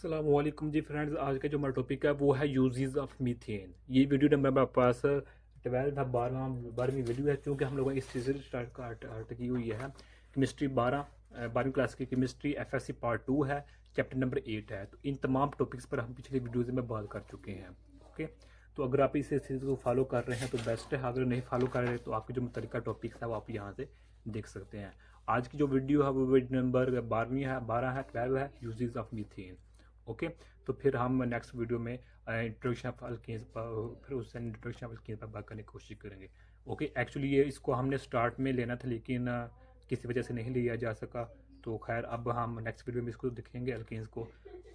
अस्सलामुअलैकुम जी फ्रेंड्स। आज का जो हमारा टॉपिक है वो है यूजेस ऑफ मीथेन। ये वीडियो नंबर मेरे पास 12 था, 12वीं वीडियो है। चूँकि हम लोगों ने इस चीज़ से स्टार्ट की हुई है। केमिस्ट्री 12वीं क्लास की केमिस्ट्री एफएससी पार्ट 2 है, चैप्टर नंबर 8 है। तो इन तमाम टॉपिक्स पर हम पिछली वीडियोज़ में बात कर चुके हैं। ओके, तो अगर आप इस चीज़ को फॉलो कर रहे हैं तो बेस्ट है, अगर नहीं फॉलो कर रहे तो आपके जो मुतल्लिका टॉपिक्स है वो आप यहाँ से देख सकते हैं। आज की जो वीडियो है वो वीडियो नंबर 12 है, यूजेस ऑफ मीथेन। ओके, तो फिर हम नेक्स्ट वीडियो में इंट्रोडक्शन ऑफ अल्केन्स पर, फिर उससे इंट्रोडक्शन ऑफ अल्केन्स पर बात करने की कोशिश करेंगे। ओके, एक्चुअली ये इसको हमने स्टार्ट में लेना था लेकिन किसी वजह से नहीं लिया जा सका। तो खैर अब हम नेक्स्ट वीडियो में इसको दिखेंगे अल्केन्स को।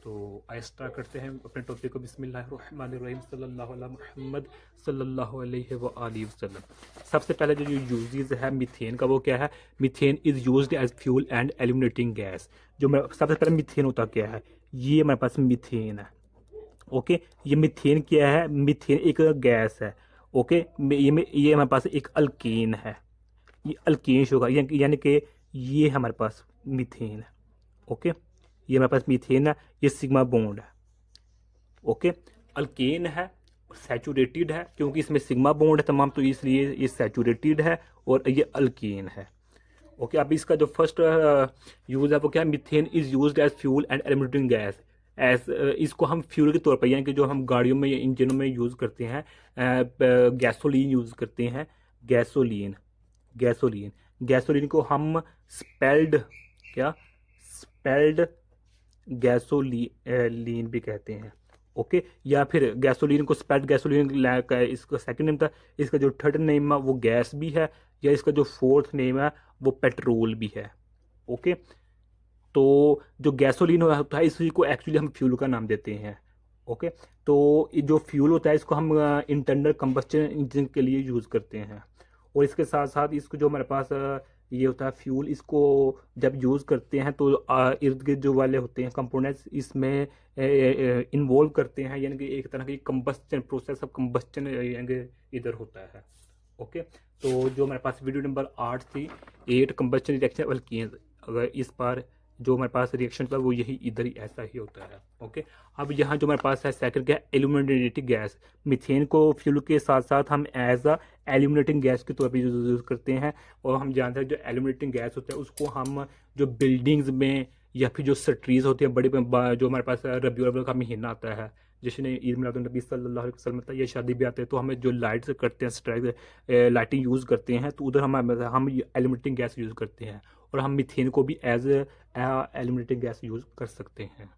तो आइए स्टार्ट करते हैं अपने टॉपिक को। बिस्मिल्लाहिर्रहमानिर्रहीम सल्लल्लाहु अला मुहम्मद सल्लल्लाहु अलैहि व आलिहि वसल्लम। सबसे पहले जो यूजेस है मीथेन का वो क्या है? Methane is used as fuel and illuminating gas. जो सबसे पहले मीथेन होता क्या है? ये हमारे पास मीथेन है। ओके, ये मीथेन क्या है? मीथेन एक गैस है। ओके, ये हमारे पास एक अल्कीन है। ये अल्केन्स होगा, यानी कि ये हमारे पास मीथेन है। ओके, ये हमारे पास मीथेन है, ये सिग्मा बॉन्ड है। ओके, अल्केन है, सैचुरेटेड है, क्योंकि इसमें सिग्मा बॉन्ड है तमाम, तो इसलिए ये सैचुरेटेड है और ये अल्केन है। ओके, अब इसका जो फर्स्ट यूज है वो क्या है? Methane is used as fuel and illuminating gas. As इसको हम फ्यूल के तौर पर, यानी कि जो हम गाड़ियों में या इंजनों में यूज़ करते हैं, गैसोलीन यूज़ करते हैं। गैसोलीन गैसोलीन गैसोलीन को हम स्पेल्ड क्या स्पेल्ड गैसोलीन भी कहते हैं। ओके, या फिर गैसोलीन को स्पेल्ड गैसोलीन इसका सेकंड नेम था। इसका जो थर्ड नेम है वो गैस भी है, या इसका जो फोर्थ नेम है वो पेट्रोल भी है। ओके, तो जो गैसोलीन होता है इसी को एक्चुअली हम फ्यूल का नाम देते हैं। ओके, तो जो फ्यूल होता है इसको हम इंटरनल कंबस्शन इंजन के लिए यूज़ करते हैं। और इसके साथ साथ इसको जो हमारे पास ये होता है फ्यूल, इसको जब यूज़ करते हैं तो इर्द गिर्द जो वाले होते हैं कंपोनेंट्स इसमें इन्वॉल्व करते हैं, यानी कि एक तरह की कंबस्शन, प्रोसेस ऑफ कंबस्शन यानी कि इधर होता है। ओके, तो जो हमारे पास वीडियो नंबर 8 थी, 8 कंबस्शन रिएक्शन अल्कीन्स, अगर इस बार जो हमारे पास रिएक्शन था वो यही इधर ही ऐसा ही होता है। ओके, अब यहाँ जो हमारे पास है सेकंड क्या है? Illuminating gas. मीथेन को फ्यूल के साथ साथ हम एज अ एल्यूमिनेटिंग गैस के तौर पर यूज़ करते हैं। और हम जानते हैं जो एल्यूमिनेटिंग गैस होता है उसको हम जो बिल्डिंग्स में या फिर जो स्ट्रीज होती है बड़ी, जो हमारे पास रबी अव्वल का महीना आता है, जैसे ईद मिलादुन नबी सल्लल्लाहु अलैहि वसल्लम था, या शादी भी आते हैं, तो हमें जो लाइट्स करते हैं, स्ट्राइक लाइटिंग यूज़ करते हैं, तो उधर हम एल्यूमिनेटिंग गैस यूज़ करते हैं। और हम मीथेन को भी एज एल्यूमिनेटिंग गैस यूज़ कर सकते हैं।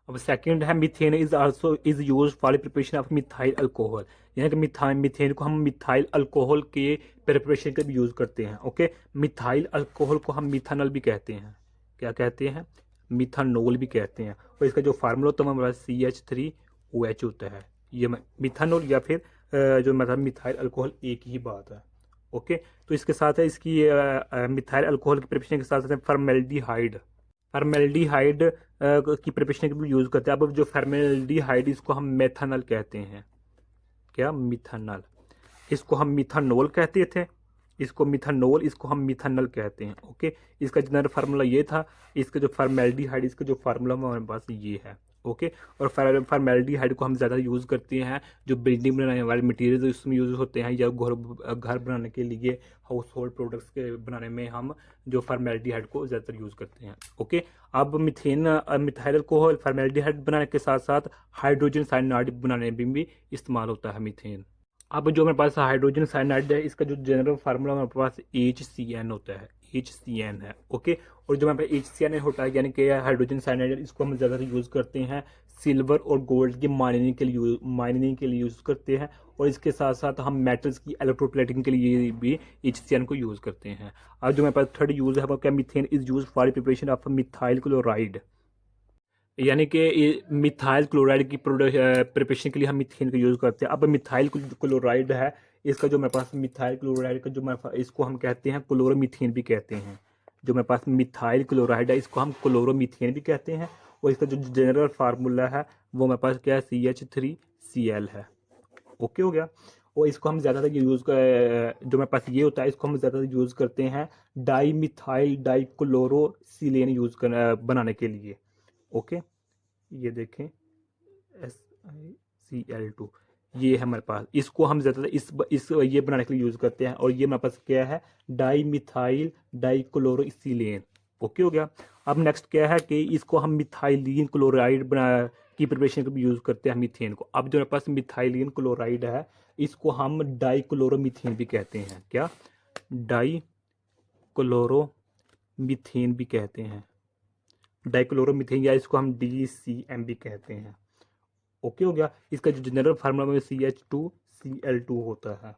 अब सेकंड है methane is also is use for preparation of methyl alcohol, यानी कि मीथेन को हम मिथाइल अल्कोहल के प्रिपरेशन के भी यूज़ करते हैं। ओके, मिथाइल अल्कोहल को हम मिथानॉल भी कहते हैं। क्या कहते हैं? मिथानॉल भी कहते हैं। और इसका जो फार्मूला होता है हमारा CH3OH होता है। ये मिथानॉल या फिर जो मतलब मिथाइल अल्कोहल एक ही बात है। ओके, तो इसके साथ है इसकी मिथाइल अल्कोहल की प्रिपरेशन के साथ साथ फॉर्मेल्डिहाइड फॉर्मेल्डिहाइड की प्रिपरेशन के भी यूज़ करते हैं। अब जो फॉर्मेल्डिहाइड इसको हम मेथनॉल कहते हैं। क्या? मिथानॉल। इसको हम मिथानॉल कहते थे, इसको मिथानॉल, इसको हम मिथानॉल कहते हैं। ओके, इसका जनरल फार्मूला ये था। इसका जो फॉर्मेल्डिहाइड, इसका जो फार्मूला हमारे पास ये है। ओके, और फॉर्मेल्डिहाइड को हम ज़्यादा यूज़ करते हैं जो बिल्डिंग बनाने वाले मटेरियल उसमें यूज़ होते हैं, या घर बनाने के लिए, हाउस होल्ड प्रोडक्ट्स के बनाने में हम जो फॉर्मेल्डिहाइड को ज़्यादातर यूज़ करते हैं। ओके, अब मिथाइल अल्कोहल फॉर्मेल्डिहाइड बनाने के साथ साथ हाइड्रोजन साइनाइड बनाने में भी इस्तेमाल होता है मीथेन। अब जो हमारे पास हाइड्रोजन साइनाइड है इसका जो जनरल फार्मूला हमारे पास HCN होता है, HCN है। ओके, और जो हमारे पास HCN होता है यानी कि हाइड्रोजन साइनाइड, इसको हम ज़्यादातर यूज़ करते हैं सिल्वर और गोल्ड की माइनिंग के लिए यूज़ करते हैं। और इसके साथ साथ हम मेटल्स की इलेक्ट्रोप्लेटिंग के लिए भी HCN को यूज़ करते हैं। अब जो हमारे पास थर्ड यूज़ है वो क्या? Methane is use for preparation of methyl chloride, यानी कि मिथाइल क्लोराइड की प्रिपरेशन के लिए हम मीथेन का यूज़ करते हैं। अब मिथाइल क्लोराइड है, इसका जो मेरे पास मिथाइल क्लोराइड का जो मेरे पास, इसको हम कहते हैं क्लोरोमीथेन भी कहते हैं। जो मेरे पास मिथाइल क्लोराइड है इसको हम क्लोरोमीथेन भी कहते हैं। और इसका जो जनरल फार्मूला है वो मेरे पास क्या है? CH3Cl है। ओके, हो गया। और इसको हम ज़्यादातर यूज़ जो मेरे पास ये होता है इसको हम ज़्यादातर यूज़ करते हैं di methyl di chlorosilane use बनाने के लिए। ओके, ये देखें SiCl2, ये है हमारे पास। इसको हम ज़्यादातर इस ये बनाने के लिए यूज़ करते हैं। और ये हमारे पास क्या है, डाई मिथाइल डाइक्लोरोइथिलीन। ओके हो गया। अब नेक्स्ट क्या है कि इसको हम मिथाइलिन क्लोराइड बना की प्रिपरेशन के लिए यूज़ करते हैं मीथेन को। अब जो हमारे पास मिथाइलिन क्लोराइड है, इसको हम डाइक्लोरोमीथेन भी कहते हैं। क्या, डाइक्लोरोमीथेन भी कहते हैं, डाइक्लोरोमीथेन, या इसको हम DCM भी कहते हैं। ओके हो गया। इसका जो जनरल फार्मूला में CH2Cl2 होता है।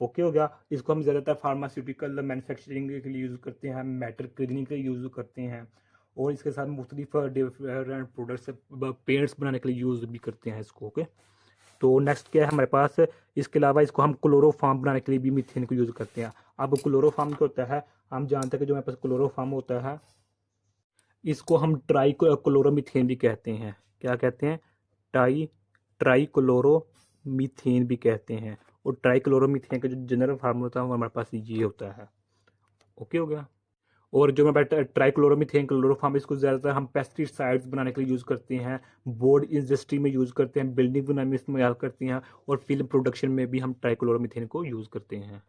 ओके हो गया। इसको हम ज़्यादातर फार्मास्यूटिकल मैन्युफैक्चरिंग के लिए यूज़ करते हैं, मेटल क्लीनिंग के लिए यूज़ करते हैं, और इसके साथ मुख्तलिफ डिफरेंट प्रोडक्ट्स पेंट्स बनाने के लिए यूज़ भी करते हैं इसको। ओके। तो नेक्स्ट क्या है हमारे पास, इसके अलावा इसको हम क्लोरोफार्म बनाने के लिए भी मीथेन को यूज़ करते हैं। अब क्लोरोफार्म क्या होता है, हम जानते हैं कि जो हमारे पास क्लोरोफार्म होता है, इसको हम ट्राई क्लोरोमीथेन भी कहते हैं। क्या कहते हैं, ट्राई क्लोरोमीथेन भी कहते हैं। और ट्राई क्लोरोमीथेन का जो जनरल फार्मूला होता है वो हमारे पास ये होता है। ओके हो गया। और जो हमारे पास ट्राई क्लोरोमीथेन क्लोरोफार्म, इसको ज़्यादातर हम पेस्टिसाइड्स बनाने के लिए यूज़ करते हैं, बोर्ड इंडस्ट्री में यूज़ करते हैं, बिल्डिंग बनाने में इस्तेमाल करते हैं, और फिल्म प्रोडक्शन में भी हम ट्राई क्लोरोमीथेन को यूज़ करते हैं।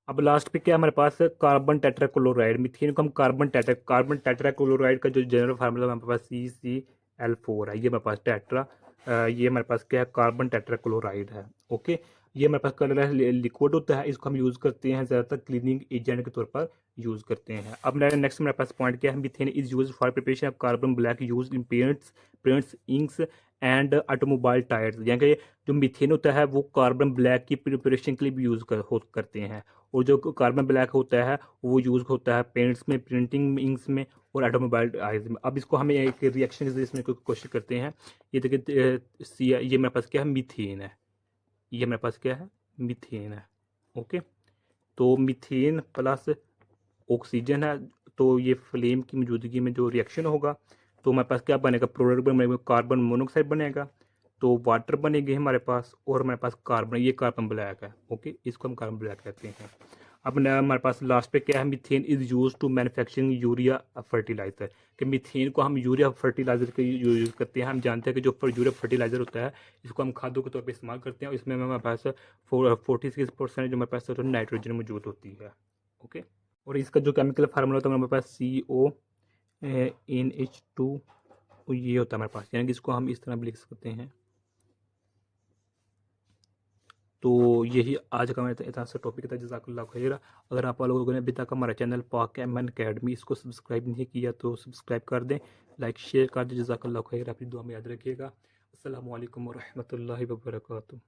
अब लास्ट पे क्या हमारे पास, कार्बन टेट्राक्लोराइड। मीथेन को हम कार्बन टेट्राक्लोराइड का जो जनरल फार्मूला हमारे पास CCl4 है। ये हमारे पास ये हमारे पास क्या है, कार्बन टेट्राक्लोराइड है। ओके। ये हमारे पास कलर है, लिक्विड होता है, इसको हम यूज़ करते हैं ज़्यादातर क्लीनिंग एजेंट के तौर पर यूज़ करते हैं। अब नेक्स्ट हमारे पास पॉइंट क्या है, methane is use for preparation of carbon black use in paints inks and automobile tyres. यानी कि जो मीथेन होता है वो कार्बन ब्लैक की प्रिपरेशन के लिए भी यूज़ करते हैं। और जो कार्बन ब्लैक होता है वो यूज़ होता है पेंट्स में, प्रिंटिंग इंक्स में, और ऑटोमोबाइल आइज में। अब इसको हम एक रिएक्शन इसमें कोशिश करते हैं। ये देखिए, ये मेरे पास क्या है, मीथेन है। ये मेरे पास क्या है, मीथेन है। ओके। तो मीथेन प्लस ऑक्सीजन है, तो ये फ्लेम की मौजूदगी में जो रिएक्शन होगा, तो हमारे पास क्या बनेगा, प्रोडक्ट बनेगा, कार्बन मोनोऑक्साइड बनेगा, तो वाटर बनेगी हमारे पास, और हमारे पास कार्बन, ये कार्बन ब्लैक है। ओके, इसको हम कार्बन ब्लैक कहते हैं। अब हमारे पास लास्ट पे क्या है, methane is use to manufacturing urea fertiliser. कि मीथेन को हम यूरिया फर्टिलाइजर के यूज करते हैं। हम जानते हैं कि जो यूरिया फर्टिलाइजर होता है, इसको हम खादों के तौर पर इस्तेमाल करते हैं, और इसमें हमारे पास 46% जो हमारे पास नाइट्रोजन मौजूद होती है। ओके। और इसका जो केमिकल फार्मूला होता है हमारे पास CONH2, ये होता है हमारे पास। यानी कि इसको हम इस तरह भी लिख सकते हैं। तो यही आज का मेरा इतना सा टॉपिक था। जज़ाकल्लाह खैर। अगर आप लोगों ने अभी तक हमारा चैनल पाक एमएन अकेडमी इसको सब्सक्राइब नहीं किया तो सब्सक्राइब कर दें, लाइक शेयर कर दें। जज़ाकल्लाह खैर। अपनी दुआ में याद रखिएगा। अस्सलामु अलैकुम वरहमतुल्लाहि वबरकातुहू।